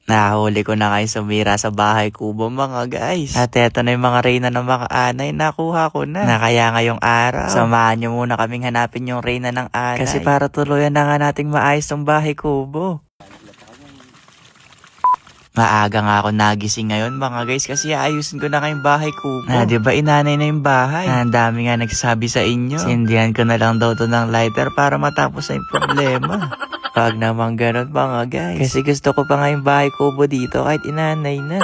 Nahuli ko na kayo sumira sa bahay kubo mga guys. At eto na yung mga reyna ng mga anay. Nakuha ko na. Na kaya ngayong araw, samahan nyo muna kaming hanapin yung reyna ng anay. Kasi para tuluyan na nga nating maayos ng bahay kubo. Maaga nga ako nagising ngayon mga guys kasi ayusin ko na kayong bahay kubo. Diba inanay na yung bahay? Ang dami nga nagsasabi sa inyo. Sindihan ko na lang daw to ng lighter para matapos na yung problema. Pag naman ganun mga guys. Kasi gusto ko pa nga yung bahay kubo dito kahit inanay na.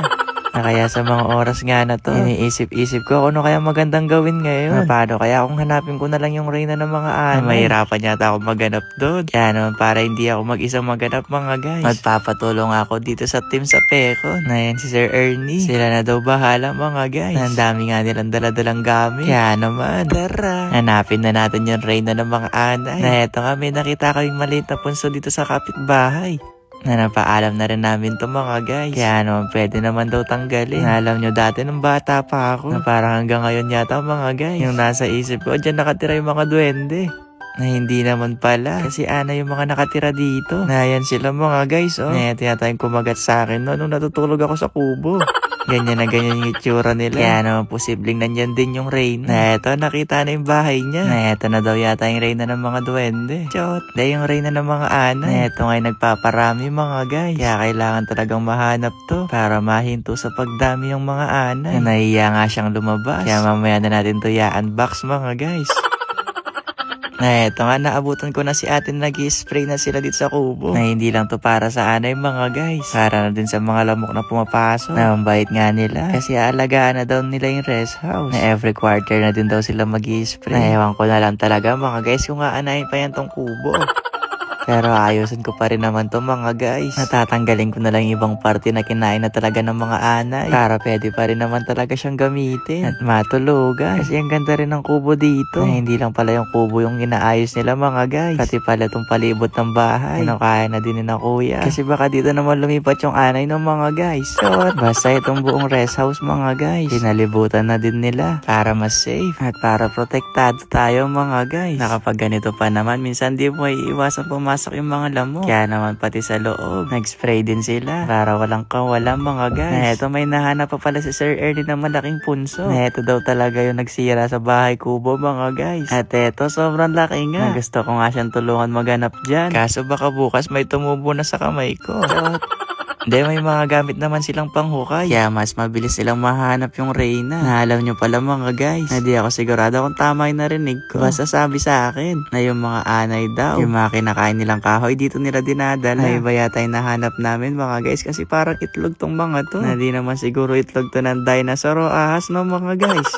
Kaya sa mga oras nga na to, iniisip-isip ko ano kaya magandang gawin ngayon. Paano kaya kung hanapin ko na lang yung reyna ng mga anay? Mahirapan yata ako maghanap doon. Kaya naman para hindi ako mag-isang maghanap mga guys. Magpapatulong ako dito sa team sa Peko. Na yan si Sir Ernie. Sila na daw bahala mga guys. Ang dami nga nilang daladalang gamit. Kaya naman, tara. Hanapin na natin yung reyna ng mga anay. Na eto nga may nakita kaming maliit na punso dito sa kapitbahay. Na napaalam na rin namin to mga guys. Kaya naman pwede naman daw tanggalin. Na alam nyo dati nung bata pa ako. Na parang hanggang ngayon yata mga guys. Yung nasa isip ko, dyan nakatira yung mga duwende. Na hindi naman pala. Kasi ana yung mga nakatira dito. Na yan sila mga guys oh. Na ito yata yung kumagat sa akin no, nung natutulog ako sa kubo. Ganyan na ganyan yung itsura nila. Kaya naman posibleng nandyan din yung reyna. Na eto, nakita na yung bahay niya. Na eto na daw yata yung reyna ng mga duwende. Chot. Na yung reyna ng mga anay. Na eto nga'y nagpaparami mga guys. Kaya kailangan talagang mahanap to. Para mahinto sa pagdami yung mga anay. Na nahiya nga siyang lumabas. Kaya mamaya na natin to i-unbox mga guys. Na eto nga, naabutan ko na si ate na nag-i-spray na sila dito sa kubo. Na hindi lang to para sa anay mga guys. Para na din sa mga lamok na pumapasok. Na ang bait nga nila. Kasi aalagaan na daw nila yung rest house. Na every quarter na din daw sila mag-i-spray. Na ewan ko na lang talaga mga guys kung aanayin pa yan tong kubo. Pero ayusin ko pa rin naman to mga guys. Natatanggalin ko na lang ibang parte na kinain na talaga ng mga anay. Para pwede pa rin naman talaga siyang gamitin. At matulugan. Kasi ang ganda rin ng kubo dito. Na hindi lang pala yung kubo yung inaayos nila mga guys. Pati pala itong palibot ng bahay. Kinakaya na din ni na kuya. Kasi baka dito naman lumipat yung anay ng mga guys. So, basta itong buong rest house mga guys. Pinalibutan na din nila. Para mas safe. At para protektado tayo mga guys. Nakapag ganito pa naman, minsan di mo iiwasan pumasok yung mga lamok. Kaya naman pati sa loob, nag-spray din sila. Para walang kawalan mga guys. Na eto may nahanap pa pala si Sir Ernie ng malaking punso. Na eto daw talaga yung nagsira sa bahay kubo mga guys. At eto sobrang laki nga. Na gusto ko nga siyang tulungan maghanap dyan. Kaso baka bukas may tumubo na sa kamay ko. Hindi, may mga gamit naman silang panghukay. Kaya mas mabilis silang mahanap yung reyna. Na alam nyo pala mga guys, na di ako sigurado kung tama yung narinig ko. Basta sabi sa akin na yung mga anay daw, yung mga kinakain nilang kahoy, dito nila dinadala. Na iba yata yung nahanap namin mga guys, kasi parang itlog tong mga to. Na di naman siguro itlog to ng dinosaur o ahas no mga guys.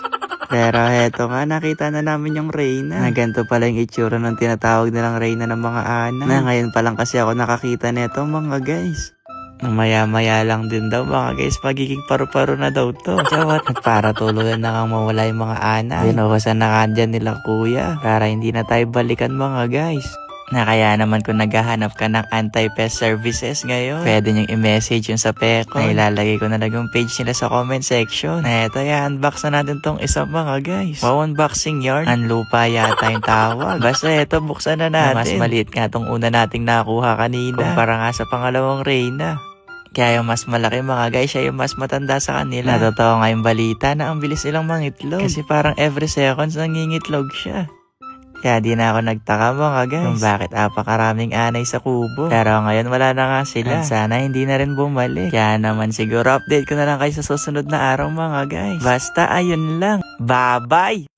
Pero heto nga, nakita na namin yung reyna. Na ganito pala yung itsura ng tinatawag nilang reyna ng mga anay. Na ngayon pa lang kasi ako nakakita neto mga guys. Maya-maya lang din daw mga guys, magiging paru-paro na daw to. At para tuluyan na kang mawala yung mga anay. Binuhusan na kandyan nila kuya. Para hindi na tayo balikan mga guys. Na kaya naman kung naghahanap ka ng anti-pest services ngayon, pwede niyong i-message yung sa Peko. Na ilalagay ko na lang yung page nila sa comment section. Na eto unbox na natin tong isa mga guys. Wow, unboxing yarn. Ang lupa yata yung tawag. Basta eto, buksan na natin. Na mas maliit nga tong una nating nakuha kanina. Kumpara nga sa pangalawang reyna. Kaya yung mas malaki mga guys, siya yung mas matanda sa kanila. Natotoo nga yung balita na ang bilis nilang mangitlog. Kasi parang every seconds nangingitlog siya. Kaya di na ako nagtaka mga guys kung bakit apakaraming anay sa kubo. Pero ngayon wala na nga sila. At sana hindi na rin bumalik. Kaya naman siguro update ko na lang kayo sa susunod na araw mga guys. Basta ayun lang. Bye-bye!